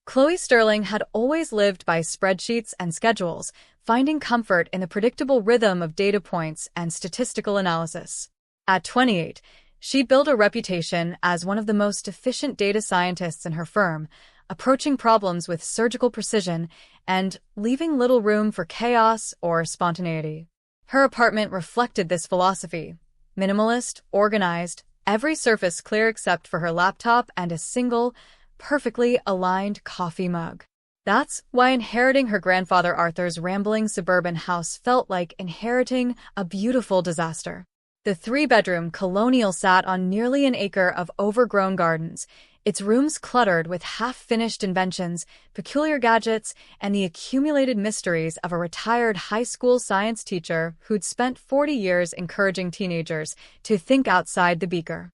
Chloe Sterling had always lived by spreadsheets and schedules, finding comfort in the predictable rhythm of data points and statistical analysis. At 28, she built a reputation as one of the most efficient data scientists in her firm, approaching problems with surgical precision and leaving little room for chaos or spontaneity. Her apartment reflected this philosophy. Minimalist, organized, every surface clear except for her laptop and a single, perfectly aligned coffee mug. That's why inheriting her grandfather Arthur's rambling suburban house felt like inheriting a beautiful disaster. The three-bedroom colonial sat on nearly an acre of overgrown gardens, its rooms cluttered with half-finished inventions, peculiar gadgets, and the accumulated mysteries of a retired high school science teacher who'd spent 40 years encouraging teenagers to think outside the beaker.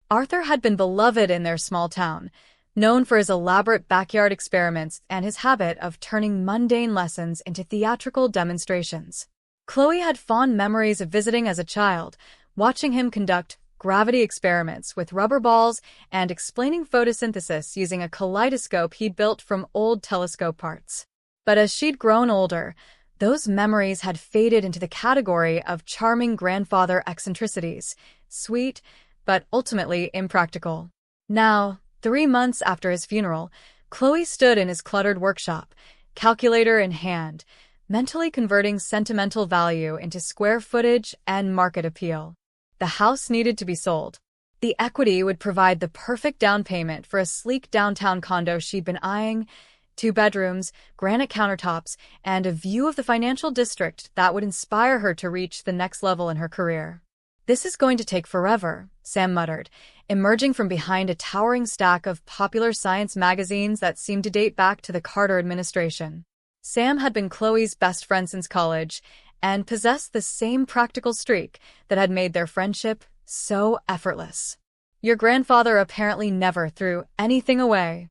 Arthur had been beloved in their small town, known for his elaborate backyard experiments and his habit of turning mundane lessons into theatrical demonstrations. Chloe had fond memories of visiting as a child, watching him conduct gravity experiments with rubber balls and explaining photosynthesis using a kaleidoscope he'd built from old telescope parts. But as she'd grown older, those memories had faded into the category of charming grandfather eccentricities, sweet, but ultimately impractical. Now, 3 months after his funeral, Chloe stood in his cluttered workshop, calculator in hand, mentally converting sentimental value into square footage and market appeal. The house needed to be sold. The equity would provide the perfect down payment for a sleek downtown condo she'd been eyeing, 2 bedrooms, granite countertops, and a view of the financial district that would inspire her to reach the next level in her career. "This is going to take forever," Sam muttered, emerging from behind a towering stack of popular science magazines that seemed to date back to the Carter administration. Sam had been Chloe's best friend since college, and possessed the same practical streak that had made their friendship so effortless. "Your grandfather apparently never threw anything away."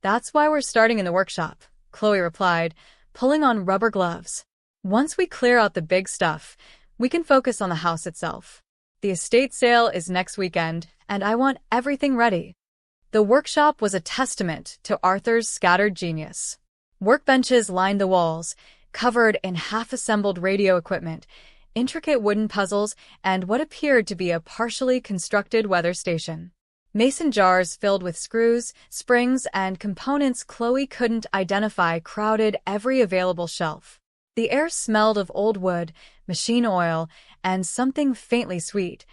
"That's why we're starting in the workshop," Chloe replied, pulling on rubber gloves. "Once we clear out the big stuff, we can focus on the house itself. The estate sale is next weekend, and I want everything ready." The workshop was a testament to Arthur's scattered genius. Workbenches lined the walls, covered in half-assembled radio equipment, intricate wooden puzzles, and what appeared to be a partially constructed weather station. Mason jars filled with screws, springs, and components Chloe couldn't identify crowded every available shelf. The air smelled of old wood, machine oil, and something faintly sweet,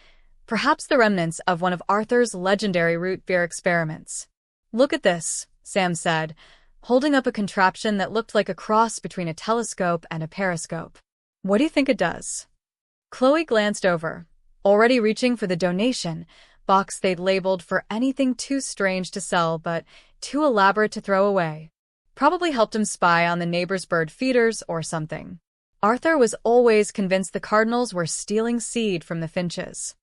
perhaps the remnants of one of Arthur's legendary root beer experiments. "Look at this," Sam said, holding up a contraption that looked like a cross between a telescope and a periscope. "What do you think it does?" Chloe glanced over, already reaching for the donation box they'd labeled for anything too strange to sell but too elaborate to throw away. Probably helped him spy on the neighbor's bird feeders or something. Arthur was always convinced the cardinals were stealing seed from the finches.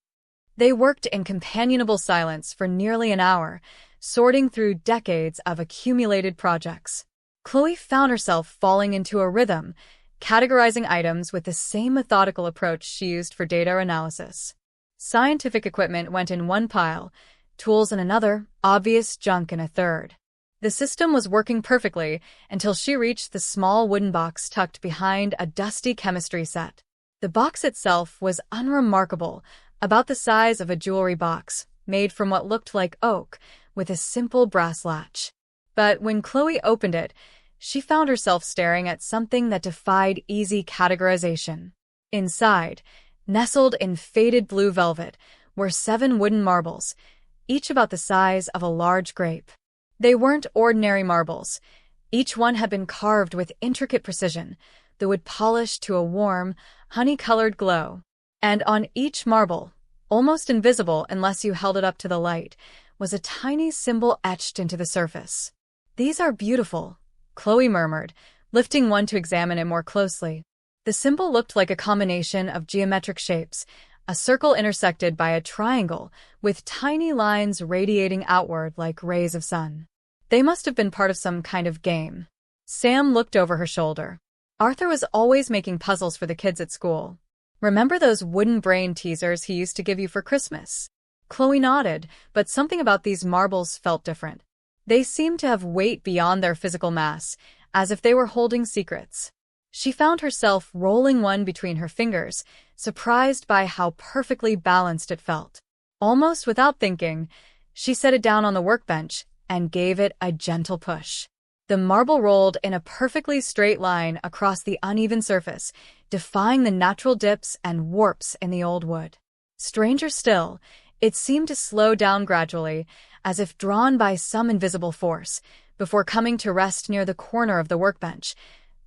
They worked in companionable silence for nearly an hour, sorting through decades of accumulated projects. Chloe found herself falling into a rhythm, categorizing items with the same methodical approach she used for data analysis. Scientific equipment went in one pile, tools in another, obvious junk in a third. The system was working perfectly until she reached the small wooden box tucked behind a dusty chemistry set. The box itself was unremarkable, about the size of a jewelry box, made from what looked like oak, with a simple brass latch. But when Chloe opened it, she found herself staring at something that defied easy categorization. Inside, nestled in faded blue velvet, were 7 wooden marbles, each about the size of a large grape. They weren't ordinary marbles. Each one had been carved with intricate precision, the wood polished to a warm, honey-colored glow. And on each marble, almost invisible unless you held it up to the light, was a tiny symbol etched into the surface. "These are beautiful," Chloe murmured, lifting one to examine it more closely. The symbol looked like a combination of geometric shapes, a circle intersected by a triangle, with tiny lines radiating outward like rays of sun. They must have been part of some kind of game. Sam looked over her shoulder. Arthur was always making puzzles for the kids at school. "Remember those wooden brain teasers he used to give you for Christmas?" Chloe nodded, but something about these marbles felt different. They seemed to have weight beyond their physical mass, as if they were holding secrets. She found herself rolling one between her fingers, surprised by how perfectly balanced it felt. Almost without thinking, she set it down on the workbench and gave it a gentle push. The marble rolled in a perfectly straight line across the uneven surface, defying the natural dips and warps in the old wood. Stranger still, it seemed to slow down gradually, as if drawn by some invisible force, before coming to rest near the corner of the workbench,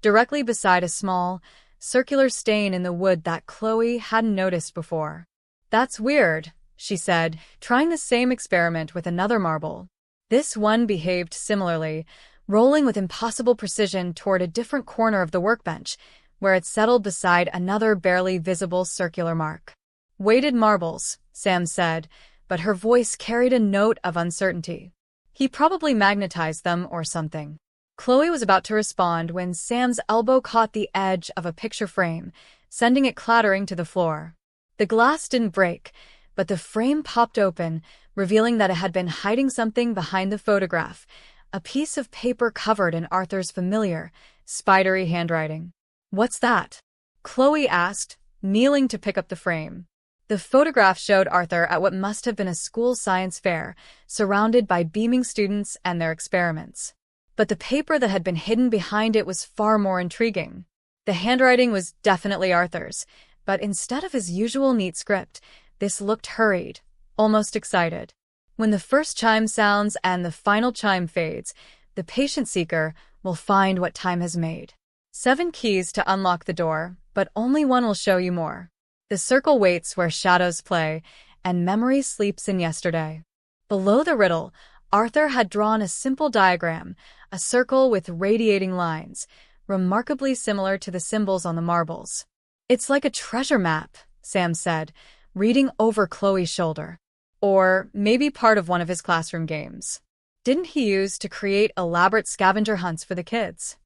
directly beside a small, circular stain in the wood that Chloe hadn't noticed before. "That's weird," she said, trying the same experiment with another marble. This one behaved similarly, rolling with impossible precision toward a different corner of the workbench, where it settled beside another barely visible circular mark. "Weighted marbles," Sam said, but her voice carried a note of uncertainty. "He probably magnetized them or something." Chloe was about to respond when Sam's elbow caught the edge of a picture frame, sending it clattering to the floor. The glass didn't break, but the frame popped open, revealing that it had been hiding something behind the photograph, a piece of paper covered in Arthur's familiar, spidery handwriting. "What's that?" Chloe asked, kneeling to pick up the frame. The photograph showed Arthur at what must have been a school science fair, surrounded by beaming students and their experiments. But the paper that had been hidden behind it was far more intriguing. The handwriting was definitely Arthur's, but instead of his usual neat script, this looked hurried, almost excited. "When the first chime sounds and the final chime fades, the patient seeker will find what time has made. 7 keys to unlock the door, but only one will show you more. The circle waits where shadows play, and memory sleeps in yesterday." Below the riddle, Arthur had drawn a simple diagram, a circle with radiating lines, remarkably similar to the symbols on the marbles. "It's like a treasure map," Sam said, reading over Chloe's shoulder. "Or maybe part of one of his classroom games. Didn't he use to create elaborate scavenger hunts for the kids?"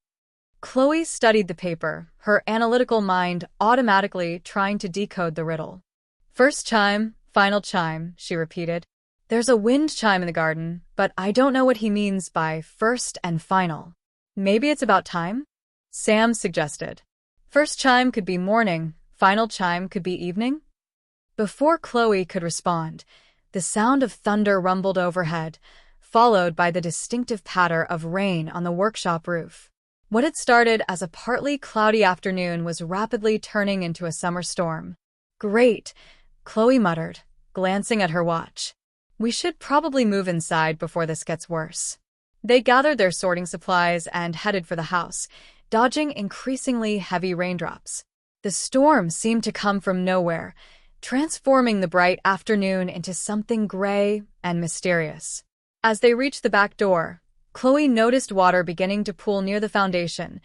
Chloe studied the paper, her analytical mind automatically trying to decode the riddle. "First chime, final chime," she repeated. "There's a wind chime in the garden, but I don't know what he means by first and final. Maybe it's about time?" Sam suggested. "First chime could be morning, final chime could be evening?" Before Chloe could respond, the sound of thunder rumbled overhead, followed by the distinctive patter of rain on the workshop roof. What had started as a partly cloudy afternoon was rapidly turning into a summer storm. "Great," Chloe muttered, glancing at her watch. "We should probably move inside before this gets worse." They gathered their sorting supplies and headed for the house, dodging increasingly heavy raindrops. The storm seemed to come from nowhere, transforming the bright afternoon into something gray and mysterious. As they reached the back door, Chloe noticed water beginning to pool near the foundation,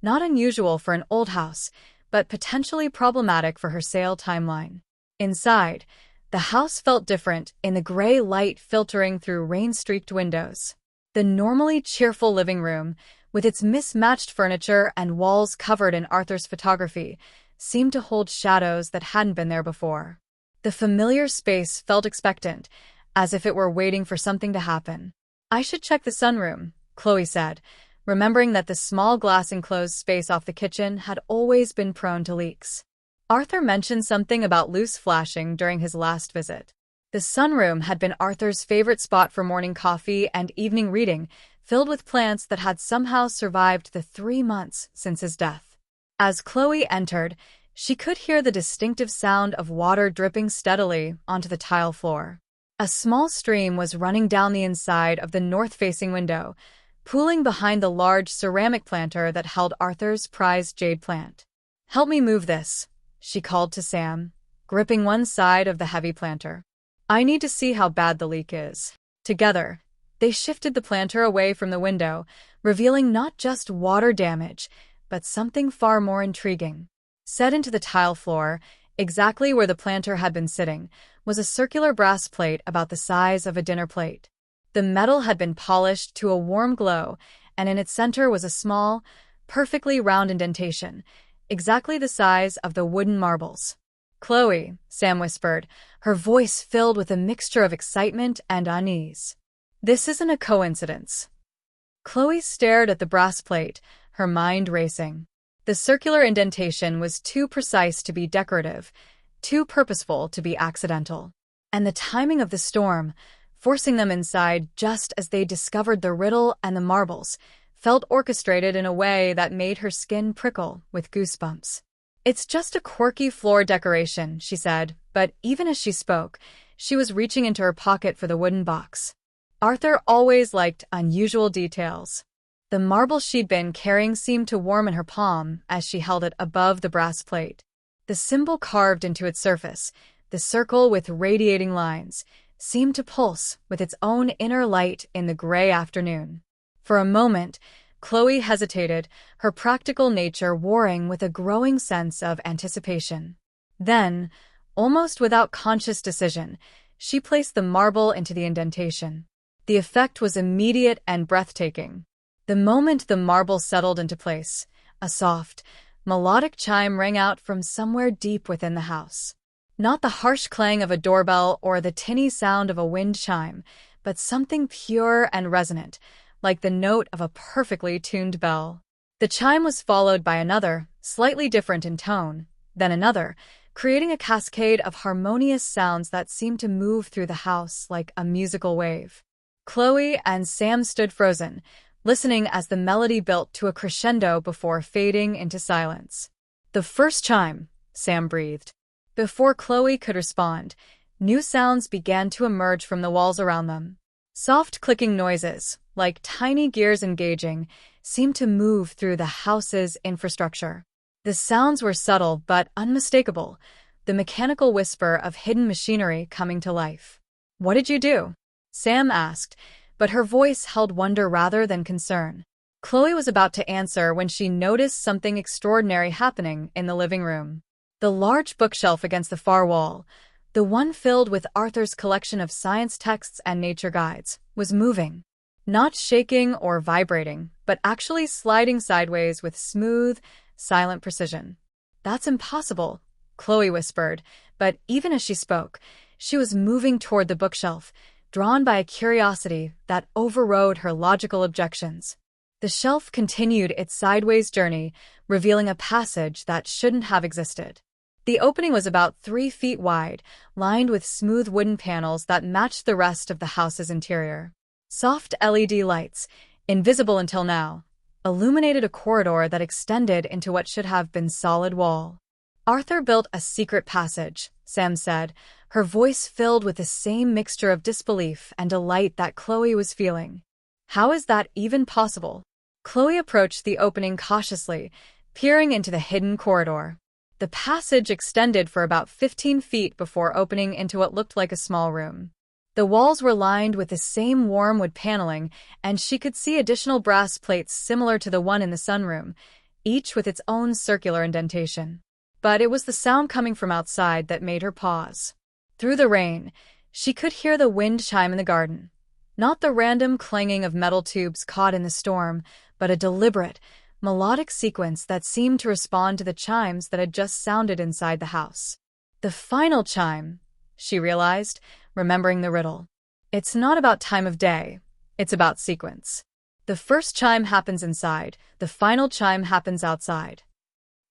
not unusual for an old house, but potentially problematic for her sale timeline. Inside, the house felt different in the gray light filtering through rain-streaked windows. The normally cheerful living room, with its mismatched furniture and walls covered in Arthur's photography, seemed to hold shadows that hadn't been there before. The familiar space felt expectant, as if it were waiting for something to happen. "I should check the sunroom," Chloe said, remembering that the small glass-enclosed space off the kitchen had always been prone to leaks. Arthur mentioned something about loose flashing during his last visit. The sunroom had been Arthur's favorite spot for morning coffee and evening reading, filled with plants that had somehow survived the 3 months since his death. As Chloe entered, she could hear the distinctive sound of water dripping steadily onto the tile floor. A small stream was running down the inside of the north-facing window, pooling behind the large ceramic planter that held Arthur's prized jade plant. "Help me move this," she called to Sam, gripping one side of the heavy planter. "I need to see how bad the leak is." Together, they shifted the planter away from the window, revealing not just water damage, but something far more intriguing. Set into the tile floor, exactly where the planter had been sitting, was a circular brass plate about the size of a dinner plate. The metal had been polished to a warm glow, and in its center was a small, perfectly round indentation, exactly the size of the wooden marbles. "Chloe," Sam whispered, her voice filled with a mixture of excitement and unease. This isn't a coincidence. Chloe stared at the brass plate, her mind racing. The circular indentation was too precise to be decorative, too purposeful to be accidental. And the timing of the storm, forcing them inside just as they discovered the riddle and the marbles, felt orchestrated in a way that made her skin prickle with goosebumps. "It's just a quirky floor decoration," she said, but even as she spoke, she was reaching into her pocket for the wooden box. Arthur always liked unusual details. The marble she'd been carrying seemed to warm in her palm as she held it above the brass plate. The symbol carved into its surface, the circle with radiating lines, seemed to pulse with its own inner light in the gray afternoon. For a moment, Chloe hesitated, her practical nature warring with a growing sense of anticipation. Then, almost without conscious decision, she placed the marble into the indentation. The effect was immediate and breathtaking. The moment the marble settled into place, a soft, melodic chime rang out from somewhere deep within the house. Not the harsh clang of a doorbell or the tinny sound of a wind chime, but something pure and resonant, like the note of a perfectly tuned bell. The chime was followed by another, slightly different in tone, then another, creating a cascade of harmonious sounds that seemed to move through the house like a musical wave. Chloe and Sam stood frozen, listening as the melody built to a crescendo before fading into silence. "The first chime," Sam breathed. Before Chloe could respond, new sounds began to emerge from the walls around them. Soft clicking noises, like tiny gears engaging, seemed to move through the house's infrastructure. The sounds were subtle but unmistakable, the mechanical whisper of hidden machinery coming to life. "What did you do?" Sam asked, but her voice held wonder rather than concern. Chloe was about to answer when she noticed something extraordinary happening in the living room. The large bookshelf against the far wall, the one filled with Arthur's collection of science texts and nature guides, was moving. Not shaking or vibrating, but actually sliding sideways with smooth, silent precision. "That's impossible," Chloe whispered, but even as she spoke, she was moving toward the bookshelf, drawn by a curiosity that overrode her logical objections. The shelf continued its sideways journey, revealing a passage that shouldn't have existed. The opening was about 3 feet wide, lined with smooth wooden panels that matched the rest of the house's interior. Soft LED lights, invisible until now, illuminated a corridor that extended into what should have been solid wall. "Arthur built a secret passage," Sam said, her voice filled with the same mixture of disbelief and delight that Chloe was feeling. "How is that even possible?" Chloe approached the opening cautiously, peering into the hidden corridor. The passage extended for about 15 feet before opening into what looked like a small room. The walls were lined with the same warm wood paneling, and she could see additional brass plates similar to the one in the sunroom, each with its own circular indentation. But it was the sound coming from outside that made her pause. Through the rain, she could hear the wind chime in the garden. Not the random clanging of metal tubes caught in the storm, but a deliberate, melodic sequence that seemed to respond to the chimes that had just sounded inside the house. The final chime, she realized, remembering the riddle. It's not about time of day, it's about sequence. The first chime happens inside, the final chime happens outside.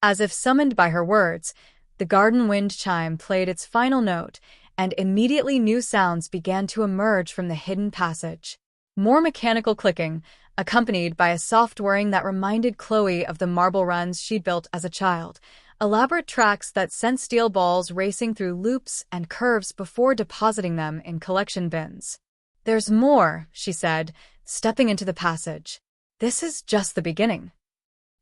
As if summoned by her words, the garden wind chime played its final note, and immediately new sounds began to emerge from the hidden passage. More mechanical clicking, accompanied by a soft whirring that reminded Chloe of the marble runs she'd built as a child, elaborate tracks that sent steel balls racing through loops and curves before depositing them in collection bins. "There's more," she said, stepping into the passage. "This is just the beginning."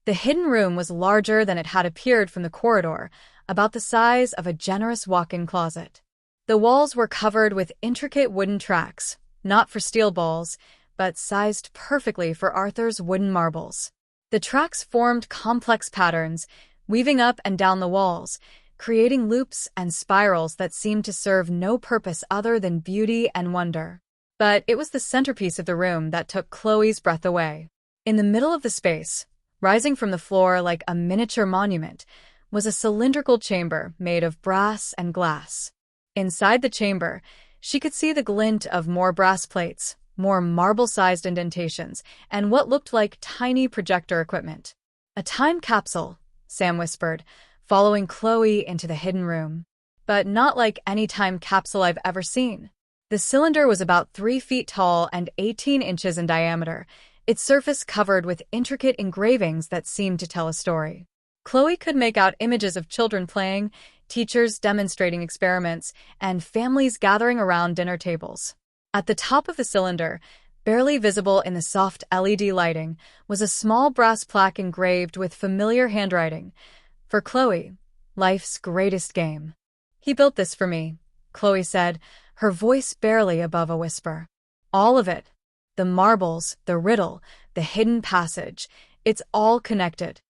The hidden room was larger than it had appeared from the corridor, about the size of a generous walk-in closet. The walls were covered with intricate wooden tracks, not for steel balls, but sized perfectly for Arthur's wooden marbles. The tracks formed complex patterns, weaving up and down the walls, creating loops and spirals that seemed to serve no purpose other than beauty and wonder. But it was the centerpiece of the room that took Chloe's breath away. In the middle of the space, rising from the floor like a miniature monument, was a cylindrical chamber made of brass and glass. Inside the chamber, she could see the glint of more brass plates, more marble-sized indentations, and what looked like tiny projector equipment. "A time capsule," Sam whispered, following Chloe into the hidden room. But not like any time capsule I've ever seen. The cylinder was about 3 feet tall and 18 inches in diameter, its surface covered with intricate engravings that seemed to tell a story. Chloe could make out images of children playing, teachers demonstrating experiments, and families gathering around dinner tables. At the top of the cylinder, barely visible in the soft LED lighting, was a small brass plaque engraved with familiar handwriting. "For Chloe, life's greatest game." "He built this for me," Chloe said, her voice barely above a whisper. "All of it. The marbles, the riddle, the hidden passage. It's all connected."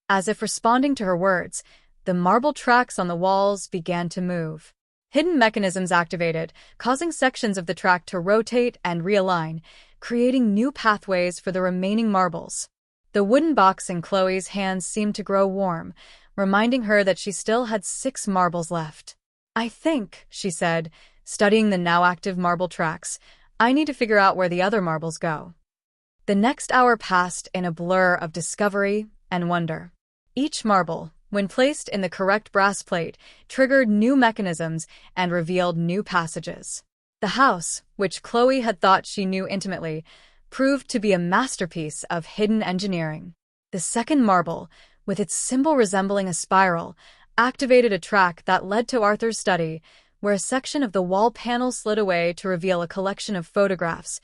As if responding to her words, the marble tracks on the walls began to move. Hidden mechanisms activated, causing sections of the track to rotate and realign, creating new pathways for the remaining marbles. The wooden box in Chloe's hands seemed to grow warm, reminding her that she still had 6 marbles left. "I think," she said, studying the now active marble tracks, "I need to figure out where the other marbles go." The next hour passed in a blur of discovery and wonder. Each marble, when placed in the correct brass plate, triggered new mechanisms and revealed new passages. The house, which Chloe had thought she knew intimately, proved to be a masterpiece of hidden engineering. The second marble, with its symbol resembling a spiral, activated a track that led to Arthur's study, where a section of the wall panel slid away to reveal a collection of photographs,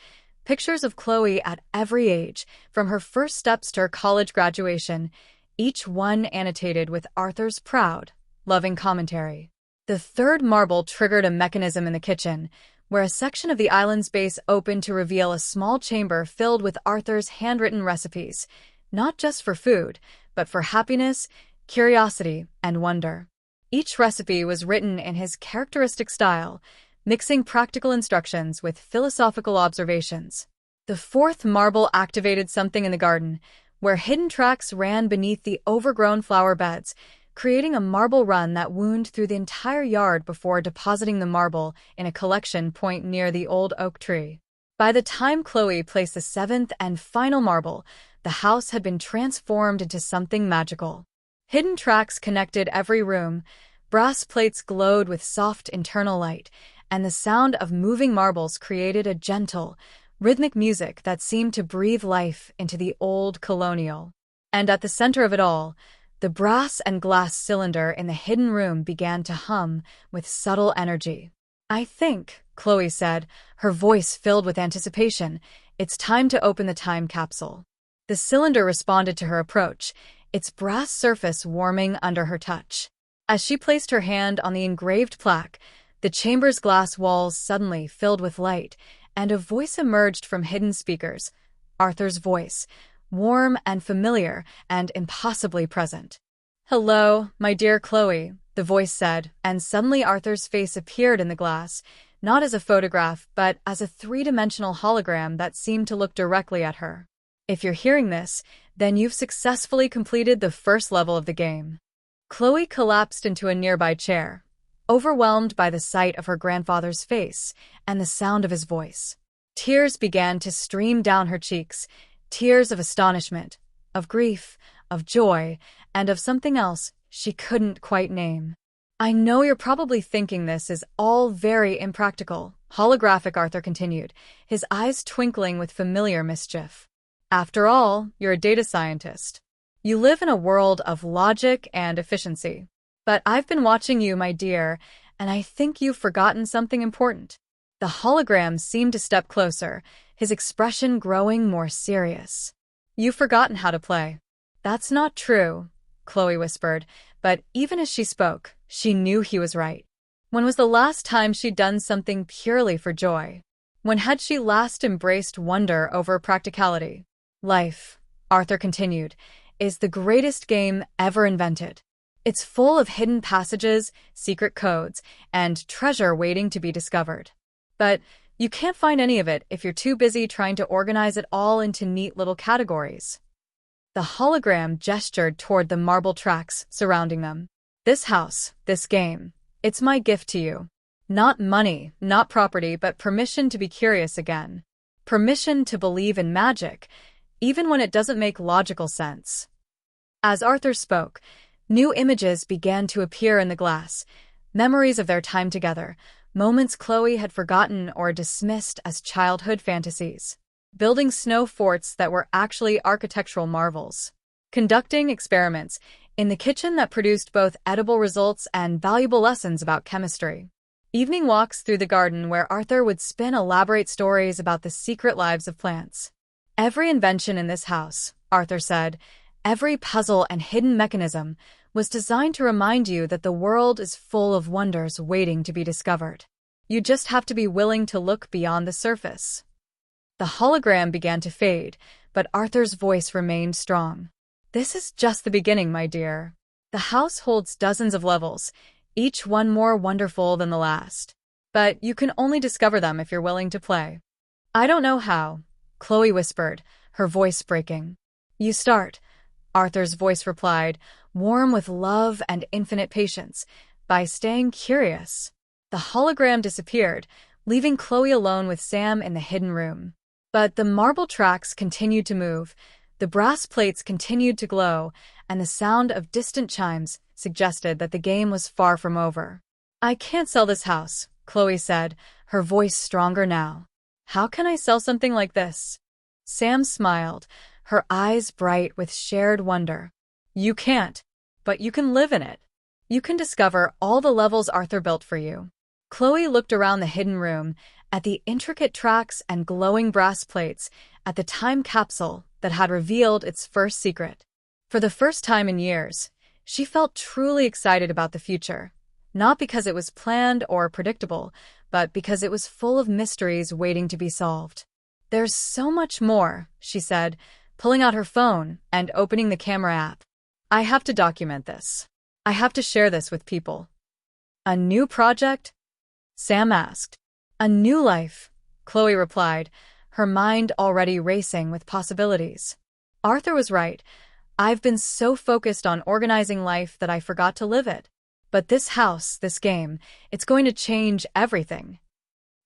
pictures of Chloe at every age, from her first steps to her college graduation, each one annotated with Arthur's proud, loving commentary. The third marble triggered a mechanism in the kitchen, where a section of the island's base opened to reveal a small chamber filled with Arthur's handwritten recipes, not just for food, but for happiness, curiosity, and wonder. Each recipe was written in his characteristic style, mixing practical instructions with philosophical observations. The fourth marble activated something in the garden, where hidden tracks ran beneath the overgrown flower beds, creating a marble run that wound through the entire yard before depositing the marble in a collection point near the old oak tree. By the time Chloe placed the 7th and final marble, the house had been transformed into something magical. Hidden tracks connected every room, brass plates glowed with soft internal light, and the sound of moving marbles created a gentle, rhythmic music that seemed to breathe life into the old colonial. And at the center of it all, the brass and glass cylinder in the hidden room began to hum with subtle energy. "I think," Chloe said, her voice filled with anticipation, "it's time to open the time capsule." The cylinder responded to her approach, its brass surface warming under her touch. As she placed her hand on the engraved plaque, the chamber's glass walls suddenly filled with light, and a voice emerged from hidden speakers, Arthur's voice, warm and familiar and impossibly present. "Hello, my dear Chloe," the voice said, and suddenly Arthur's face appeared in the glass, not as a photograph, but as a 3-dimensional hologram that seemed to look directly at her. "If you're hearing this, then you've successfully completed the first level of the game." Chloe collapsed into a nearby chair, overwhelmed by the sight of her grandfather's face and the sound of his voice. Tears began to stream down her cheeks, tears of astonishment, of grief, of joy, and of something else she couldn't quite name. "I know you're probably thinking this is all very impractical," holographic Arthur continued, his eyes twinkling with familiar mischief. "After all, you're a data scientist. You live in a world of logic and efficiency. But I've been watching you, my dear, and I think you've forgotten something important." The hologram seemed to step closer, his expression growing more serious. "You've forgotten how to play." "That's not true," Chloe whispered, but even as she spoke, she knew he was right. When was the last time she'd done something purely for joy? When had she last embraced wonder over practicality? "Life," Arthur continued, "is the greatest game ever invented. It's full of hidden passages, secret codes, and treasure waiting to be discovered. But you can't find any of it if you're too busy trying to organize it all into neat little categories." The hologram gestured toward the marble tracks surrounding them. "This house, this game, it's my gift to you. Not money, not property, but permission to be curious again. permission to believe in magic, even when it doesn't make logical sense. As Arthur spoke, new images began to appear in the glass, memories of their time together, moments Chloe had forgotten or dismissed as childhood fantasies. Building snow forts that were actually architectural marvels. Conducting experiments in the kitchen that produced both edible results and valuable lessons about chemistry. Evening walks through the garden where Arthur would spin elaborate stories about the secret lives of plants. Every invention in this house, Arthur said, every puzzle and hidden mechanism was designed to remind you that the world is full of wonders waiting to be discovered. You just have to be willing to look beyond the surface. The hologram began to fade, but Arthur's voice remained strong. This is just the beginning, my dear. The house holds dozens of levels, each one more wonderful than the last. But you can only discover them if you're willing to play. I don't know how, Chloe whispered, her voice breaking. You start, Arthur's voice replied, warm with love and infinite patience, by staying curious. The hologram disappeared, leaving Chloe alone with Sam in the hidden room. But the marble tracks continued to move, the brass plates continued to glow, and the sound of distant chimes suggested that the game was far from over. I can't sell this house, Chloe said, her voice stronger now. How can I sell something like this? Sam smiled, her eyes bright with shared wonder. You can't, but you can live in it. You can discover all the levels Arthur built for you. Chloe looked around the hidden room, at the intricate tracks and glowing brass plates, at the time capsule that had revealed its first secret. For the first time in years, she felt truly excited about the future, not because it was planned or predictable, but because it was full of mysteries waiting to be solved. There's so much more, she said, pulling out her phone and opening the camera app. I have to document this. I have to share this with people. A new project? Sam asked. A new life, Chloe replied, her mind already racing with possibilities. Arthur was right. I've been so focused on organizing life that I forgot to live it. But this house, this game, it's going to change everything.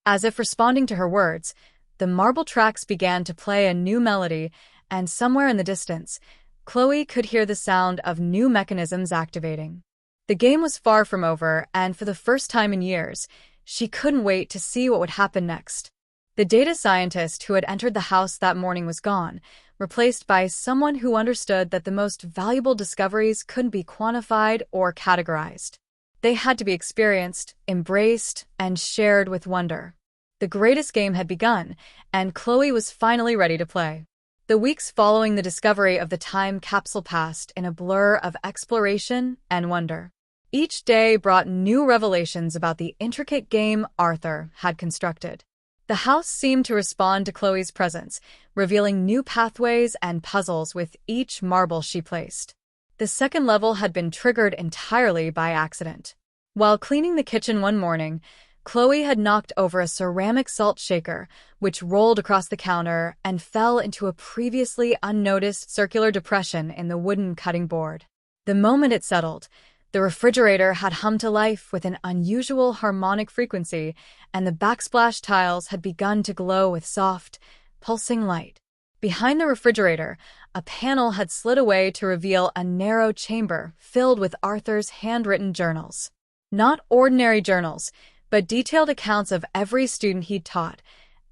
As if responding to her words, the marble tracks began to play a new melody, and somewhere in the distance, Chloe could hear the sound of new mechanisms activating. The game was far from over, and for the first time in years, she couldn't wait to see what would happen next. The data scientist who had entered the house that morning was gone, replaced by someone who understood that the most valuable discoveries couldn't be quantified or categorized. They had to be experienced, embraced, and shared with wonder. The greatest game had begun, and Chloe was finally ready to play. The weeks following the discovery of the time capsule passed in a blur of exploration and wonder. Each day brought new revelations about the intricate game Arthur had constructed. The house seemed to respond to Chloe's presence, revealing new pathways and puzzles with each marble she placed. The second level had been triggered entirely by accident. While cleaning the kitchen one morning, Chloe had knocked over a ceramic salt shaker, which rolled across the counter and fell into a previously unnoticed circular depression in the wooden cutting board. The moment it settled, the refrigerator had hummed to life with an unusual harmonic frequency, and the backsplash tiles had begun to glow with soft, pulsing light. Behind the refrigerator, a panel had slid away to reveal a narrow chamber filled with Arthur's handwritten journals. Not ordinary journals, but detailed accounts of every student he'd taught,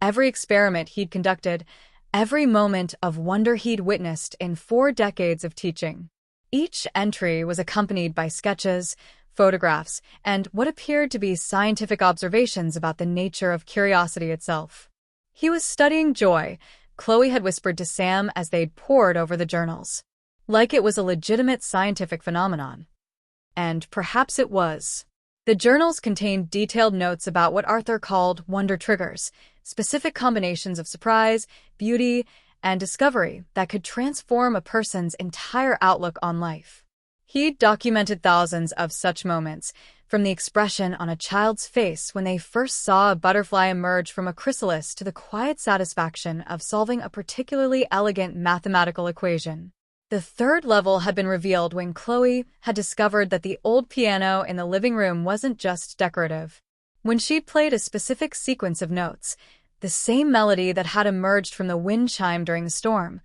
every experiment he'd conducted, every moment of wonder he'd witnessed in 4 decades of teaching. Each entry was accompanied by sketches, photographs, and what appeared to be scientific observations about the nature of curiosity itself. He was studying joy, Chloe had whispered to Sam as they'd pored over the journals. Like it was a legitimate scientific phenomenon. And perhaps it was. The journals contained detailed notes about what Arthur called wonder triggers, specific combinations of surprise, beauty, and discovery that could transform a person's entire outlook on life. He'd documented thousands of such moments, from the expression on a child's face when they first saw a butterfly emerge from a chrysalis to the quiet satisfaction of solving a particularly elegant mathematical equation. The third level had been revealed when Chloe had discovered that the old piano in the living room wasn't just decorative. When she played a specific sequence of notes, the same melody that had emerged from the wind chime during the storm.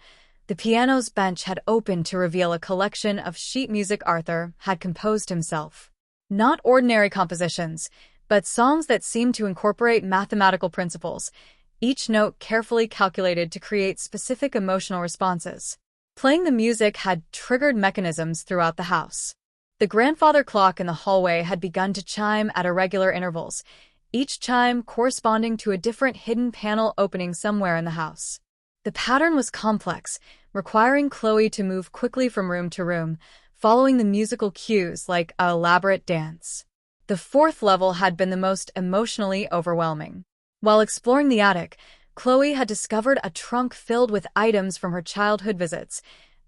The piano's bench had opened to reveal a collection of sheet music Arthur had composed himself. Not ordinary compositions, but songs that seemed to incorporate mathematical principles, each note carefully calculated to create specific emotional responses. Playing the music had triggered mechanisms throughout the house. The grandfather clock in the hallway had begun to chime at irregular intervals, each chime corresponding to a different hidden panel opening somewhere in the house. The pattern was complex, requiring Chloe to move quickly from room to room, following the musical cues like an elaborate dance. The fourth level had been the most emotionally overwhelming. While exploring the attic, Chloe had discovered a trunk filled with items from her childhood visits,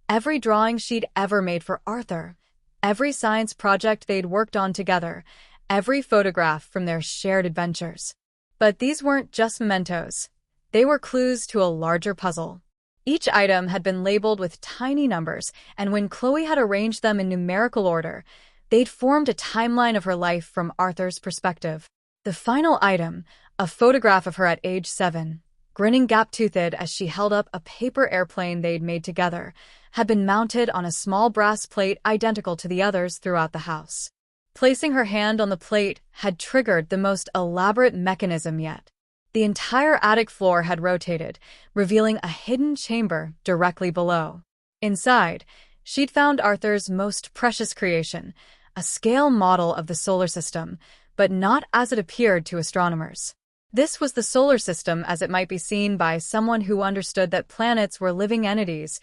every drawing she'd ever made for Arthur, every science project they'd worked on together, every photograph from their shared adventures. But these weren't just mementos. They were clues to a larger puzzle. Each item had been labeled with tiny numbers, and when Chloe had arranged them in numerical order, they'd formed a timeline of her life from Arthur's perspective. The final item, a photograph of her at age 7, grinning gap-toothed as she held up a paper airplane they'd made together, had been mounted on a small brass plate identical to the others throughout the house. Placing her hand on the plate had triggered the most elaborate mechanism yet. The entire attic floor had rotated, revealing a hidden chamber directly below. Inside, she'd found Arthur's most precious creation, a scale model of the solar system, but not as it appeared to astronomers. This was the solar system as it might be seen by someone who understood that planets were living entities,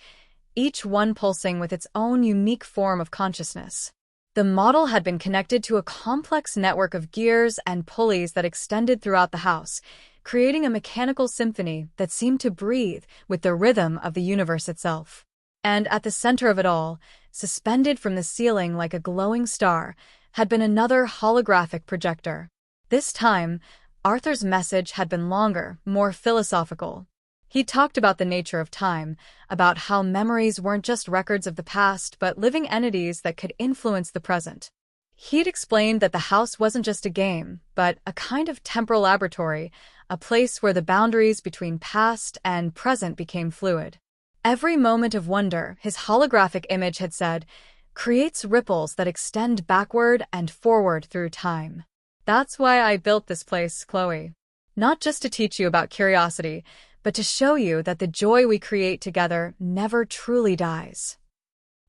each one pulsing with its own unique form of consciousness. The model had been connected to a complex network of gears and pulleys that extended throughout the house, creating a mechanical symphony that seemed to breathe with the rhythm of the universe itself. And at the center of it all, suspended from the ceiling like a glowing star, had been another holographic projector. This time, Arthur's message had been longer, more philosophical. He talked about the nature of time, about how memories weren't just records of the past, but living entities that could influence the present. He'd explained that the house wasn't just a game, but a kind of temporal laboratory, a place where the boundaries between past and present became fluid. Every moment of wonder, his holographic image had said, creates ripples that extend backward and forward through time. That's why I built this place, Chloe. Not just to teach you about curiosity, but to show you that the joy we create together never truly dies.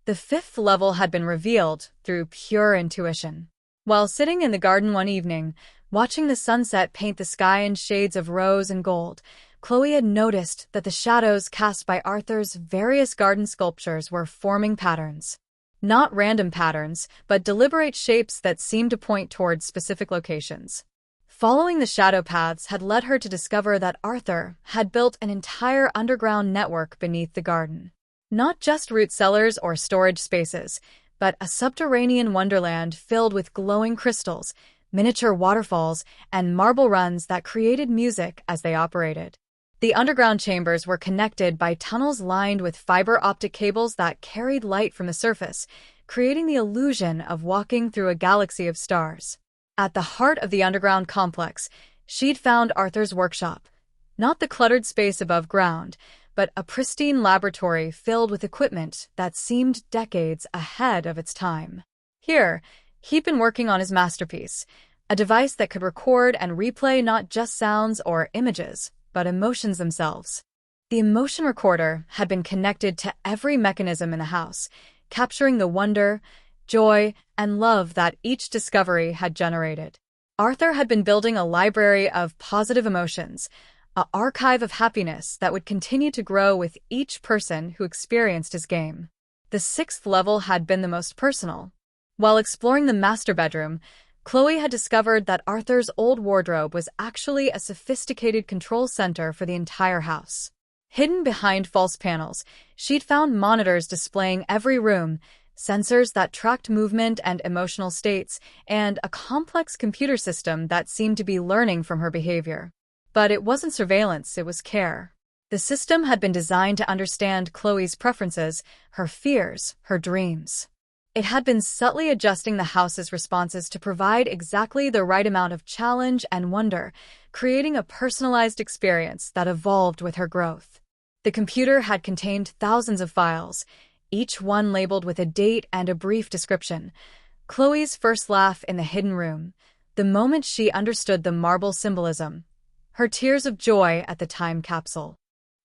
The fifth level had been revealed through pure intuition. While sitting in the garden one evening, watching the sunset paint the sky in shades of rose and gold, Chloe had noticed that the shadows cast by Arthur's various garden sculptures were forming patterns. Not random patterns, but deliberate shapes that seemed to point towards specific locations. Following the shadow paths had led her to discover that Arthur had built an entire underground network beneath the garden. Not just root cellars or storage spaces, but a subterranean wonderland filled with glowing crystals, miniature waterfalls, and marble runs that created music as they operated. The underground chambers were connected by tunnels lined with fiber optic cables that carried light from the surface, creating the illusion of walking through a galaxy of stars. At the heart of the underground complex, she'd found Arthur's workshop. Not the cluttered space above ground, but a pristine laboratory filled with equipment that seemed decades ahead of its time. Here, he'd been working on his masterpiece, a device that could record and replay not just sounds or images, but emotions themselves. The emotion recorder had been connected to every mechanism in the house, capturing the wonder, joy, and love that each discovery had generated. Arthur had been building a library of positive emotions, an archive of happiness that would continue to grow with each person who experienced his game. The sixth level had been the most personal. While exploring the master bedroom, Chloe had discovered that Arthur's old wardrobe was actually a sophisticated control center for the entire house. Hidden behind false panels, she'd found monitors displaying every room, sensors that tracked movement and emotional states, and a complex computer system that seemed to be learning from her behavior. But it wasn't surveillance, it was care. The system had been designed to understand Chloe's preferences, her fears, her dreams. It had been subtly adjusting the house's responses to provide exactly the right amount of challenge and wonder, creating a personalized experience that evolved with her growth. The computer had contained thousands of files, each one labeled with a date and a brief description. Chloe's first laugh in the hidden room, the moment she understood the marble symbolism, her tears of joy at the time capsule.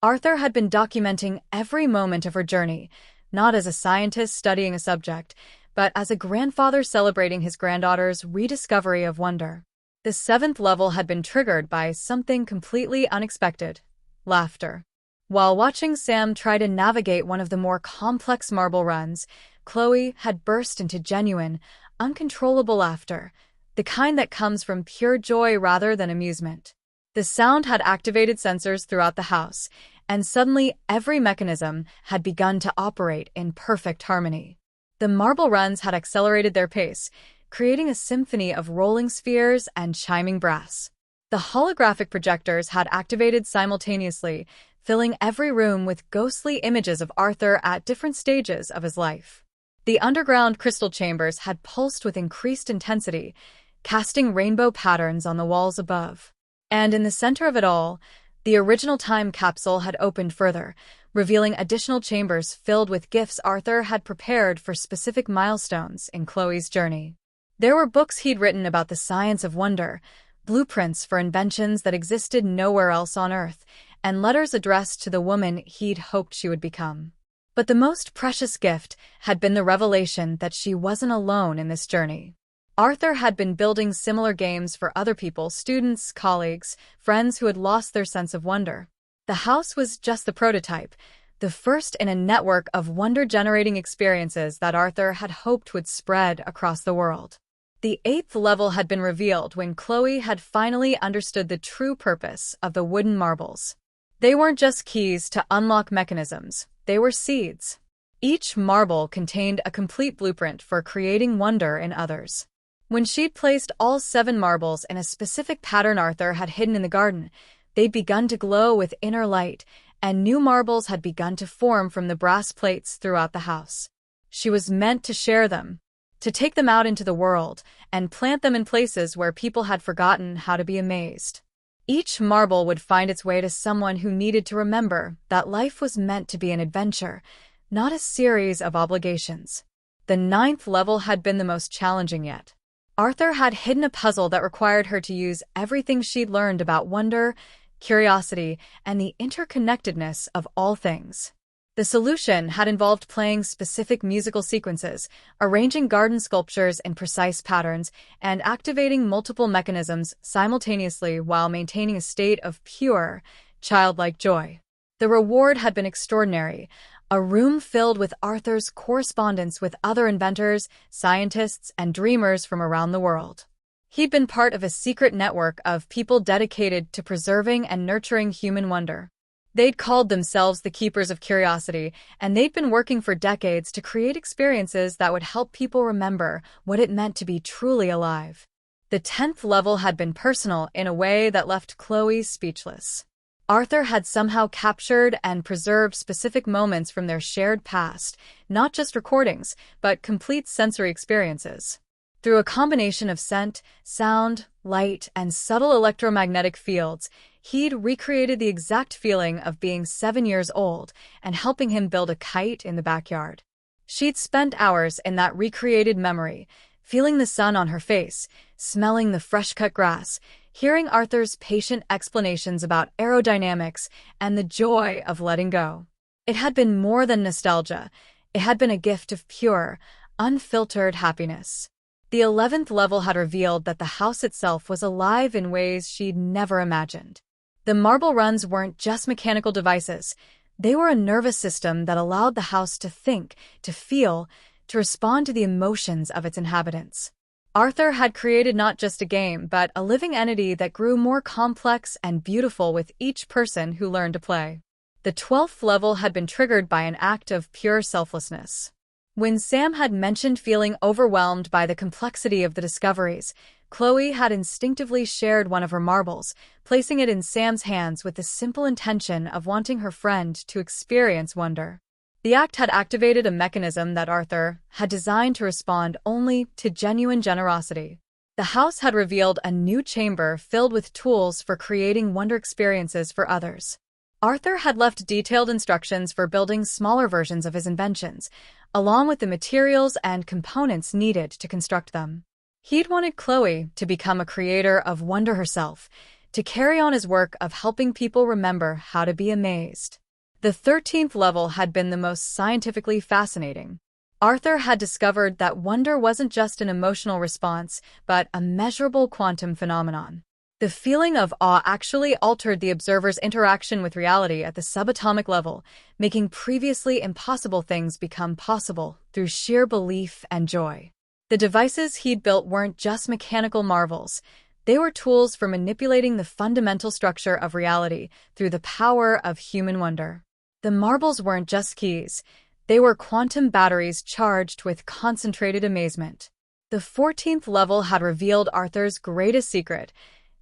Arthur had been documenting every moment of her journey, not as a scientist studying a subject, but as a grandfather celebrating his granddaughter's rediscovery of wonder. The 7th level had been triggered by something completely unexpected: laughter. While watching Sam try to navigate one of the more complex marble runs, Chloe had burst into genuine, uncontrollable laughter, the kind that comes from pure joy rather than amusement. The sound had activated sensors throughout the house, and suddenly every mechanism had begun to operate in perfect harmony. The marble runs had accelerated their pace, creating a symphony of rolling spheres and chiming brass. The holographic projectors had activated simultaneously, filling every room with ghostly images of Arthur at different stages of his life. The underground crystal chambers had pulsed with increased intensity, casting rainbow patterns on the walls above. And in the center of it all, the original time capsule had opened further, revealing additional chambers filled with gifts Arthur had prepared for specific milestones in Chloe's journey. There were books he'd written about the science of wonder, blueprints for inventions that existed nowhere else on Earth, and letters addressed to the woman he'd hoped she would become. But the most precious gift had been the revelation that she wasn't alone in this journey. Arthur had been building similar games for other people, students, colleagues, friends who had lost their sense of wonder. The house was just the prototype, the first in a network of wonder-generating experiences that Arthur had hoped would spread across the world. The 8th level had been revealed when Chloe had finally understood the true purpose of the wooden marbles. They weren't just keys to unlock mechanisms, they were seeds. Each marble contained a complete blueprint for creating wonder in others. When she'd placed all 7 marbles in a specific pattern Arthur had hidden in the garden, they'd begun to glow with inner light, and new marbles had begun to form from the brass plates throughout the house. She was meant to share them, to take them out into the world, and plant them in places where people had forgotten how to be amazed. Each marble would find its way to someone who needed to remember that life was meant to be an adventure, not a series of obligations. The 9th level had been the most challenging yet. Arthur had hidden a puzzle that required her to use everything she'd learned about wonder, curiosity, and the interconnectedness of all things. The solution had involved playing specific musical sequences, arranging garden sculptures in precise patterns, and activating multiple mechanisms simultaneously while maintaining a state of pure, childlike joy. The reward had been extraordinary, a room filled with Arthur's correspondence with other inventors, scientists, and dreamers from around the world. He'd been part of a secret network of people dedicated to preserving and nurturing human wonder. They'd called themselves the Keepers of Curiosity, and they'd been working for decades to create experiences that would help people remember what it meant to be truly alive. The 10th level had been personal in a way that left Chloe speechless. Arthur had somehow captured and preserved specific moments from their shared past, not just recordings, but complete sensory experiences. Through a combination of scent, sound, light, and subtle electromagnetic fields, he'd recreated the exact feeling of being 7 years old and helping him build a kite in the backyard. She'd spent hours in that recreated memory, feeling the sun on her face, smelling the fresh-cut grass, hearing Arthur's patient explanations about aerodynamics, and the joy of letting go. It had been more than nostalgia. It had been a gift of pure, unfiltered happiness. The 11th level had revealed that the house itself was alive in ways she'd never imagined. The marble runs weren't just mechanical devices. They were a nervous system that allowed the house to think, to feel, to respond to the emotions of its inhabitants. Arthur had created not just a game, but a living entity that grew more complex and beautiful with each person who learned to play. The 12th level had been triggered by an act of pure selflessness. When Sam had mentioned feeling overwhelmed by the complexity of the discoveries, Chloe had instinctively shared one of her marbles, placing it in Sam's hands with the simple intention of wanting her friend to experience wonder. The act had activated a mechanism that Arthur had designed to respond only to genuine generosity. The house had revealed a new chamber filled with tools for creating wonder experiences for others. Arthur had left detailed instructions for building smaller versions of his inventions, along with the materials and components needed to construct them. He'd wanted Chloe to become a creator of wonder herself, to carry on his work of helping people remember how to be amazed. The 13th level had been the most scientifically fascinating. Arthur had discovered that wonder wasn't just an emotional response, but a measurable quantum phenomenon. The feeling of awe actually altered the observer's interaction with reality at the subatomic level, making previously impossible things become possible through sheer belief and joy. The devices he'd built weren't just mechanical marvels. They were tools for manipulating the fundamental structure of reality through the power of human wonder. The marbles weren't just keys. They were quantum batteries charged with concentrated amazement. The 14th level had revealed Arthur's greatest secret.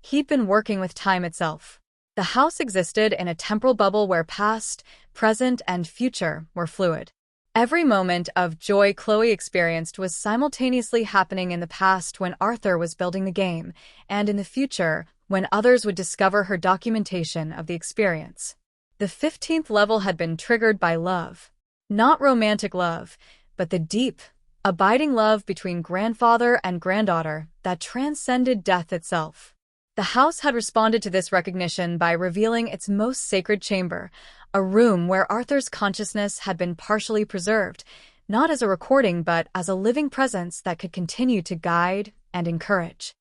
He'd been working with time itself. The house existed in a temporal bubble where past, present, and future were fluid. Every moment of joy Chloe experienced was simultaneously happening in the past when Arthur was building the game, and in the future when others would discover her documentation of the experience. The 15th level had been triggered by love. Not romantic love, but the deep, abiding love between grandfather and granddaughter that transcended death itself. The house had responded to this recognition by revealing its most sacred chamber, a room where Arthur's consciousness had been partially preserved, not as a recording but as a living presence that could continue to guide and encourage.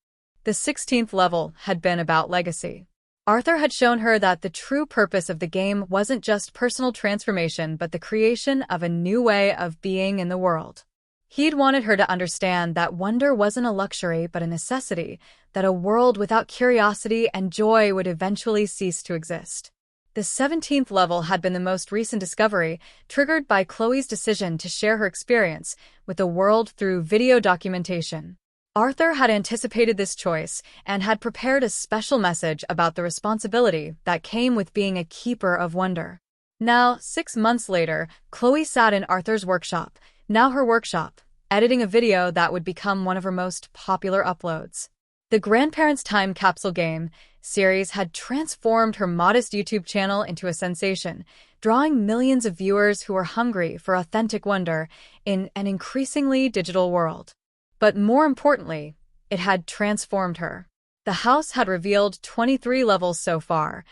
The 16th level had been about legacy. Arthur had shown her that the true purpose of the game wasn't just personal transformation but the creation of a new way of being in the world. He'd wanted her to understand that wonder wasn't a luxury but a necessity, that a world without curiosity and joy would eventually cease to exist. The 17th level had been the most recent discovery, triggered by Chloe's decision to share her experience with the world through video documentation. Arthur had anticipated this choice and had prepared a special message about the responsibility that came with being a keeper of wonder. Now, 6 months later, Chloe sat in Arthur's workshop, now her workshop, editing a video that would become one of her most popular uploads. The Grandparents' Time Capsule Game series had transformed her modest YouTube channel into a sensation, drawing millions of viewers who were hungry for authentic wonder in an increasingly digital world. But more importantly, it had transformed her. The house had revealed 23 levels so far,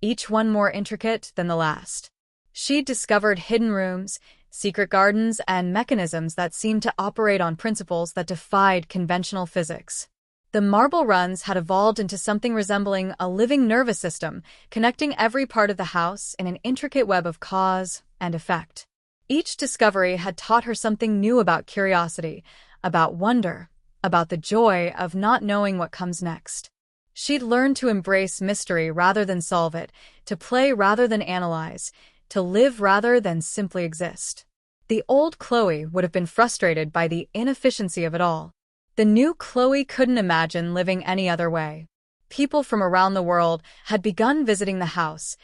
each one more intricate than the last. She'd discovered hidden rooms, secret gardens, and mechanisms that seemed to operate on principles that defied conventional physics. The marble runs had evolved into something resembling a living nervous system, connecting every part of the house in an intricate web of cause and effect. Each discovery had taught her something new about curiosity, about wonder, about the joy of not knowing what comes next. She'd learned to embrace mystery rather than solve it, to play rather than analyze, to live rather than simply exist. The old Chloe would have been frustrated by the inefficiency of it all. The new Chloe couldn't imagine living any other way. People from around the world had begun visiting the house,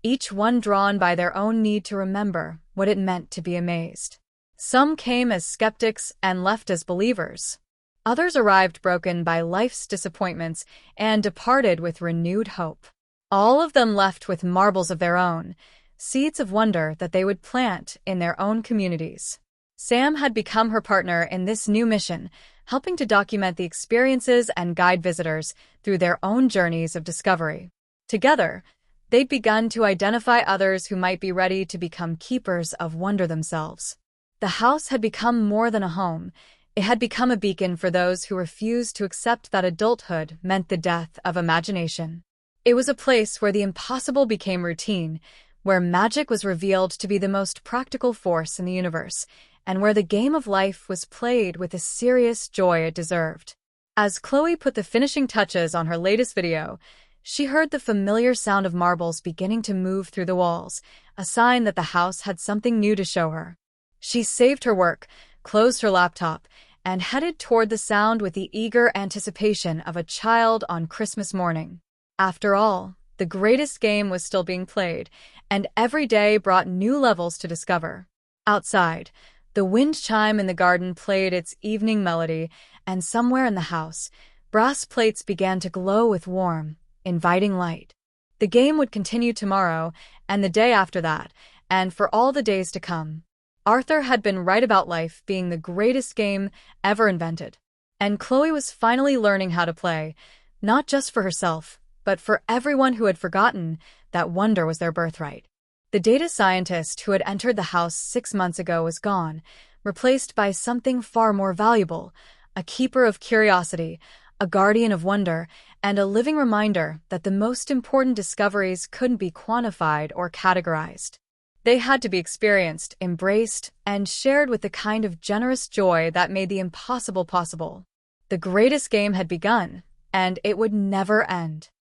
each one drawn by their own need to remember what it meant to be amazed. Some came as skeptics and left as believers. Others arrived broken by life's disappointments and departed with renewed hope. All of them left with marbles of their own, seeds of wonder that they would plant in their own communities. Sam had become her partner in this new mission, helping to document the experiences and guide visitors through their own journeys of discovery. Together, they'd begun to identify others who might be ready to become keepers of wonder themselves. The house had become more than a home. It had become a beacon for those who refused to accept that adulthood meant the death of imagination. It was a place where the impossible became routine, where magic was revealed to be the most practical force in the universe, and where the game of life was played with the serious joy it deserved. As Chloe put the finishing touches on her latest video, she heard the familiar sound of marbles beginning to move through the walls, a sign that the house had something new to show her. She saved her work, closed her laptop, and headed toward the sound with the eager anticipation of a child on Christmas morning. After all, the greatest game was still being played, and every day brought new levels to discover. Outside, the wind chime in the garden played its evening melody, and somewhere in the house, Brass plates began to glow with warm, inviting light. The game would continue tomorrow, and the day after that, and for all the days to come. Arthur had been right about life being the greatest game ever invented. And Chloe was finally learning how to play, not just for herself, but for everyone who had forgotten that wonder was their birthright. The data scientist who had entered the house 6 months ago was gone, replaced by something far more valuable, a keeper of curiosity, a guardian of wonder, and a living reminder that the most important discoveries couldn't be quantified or categorized. They had to be experienced, embraced, and shared with the kind of generous joy that made the impossible possible. The greatest game had begun, and it would never end.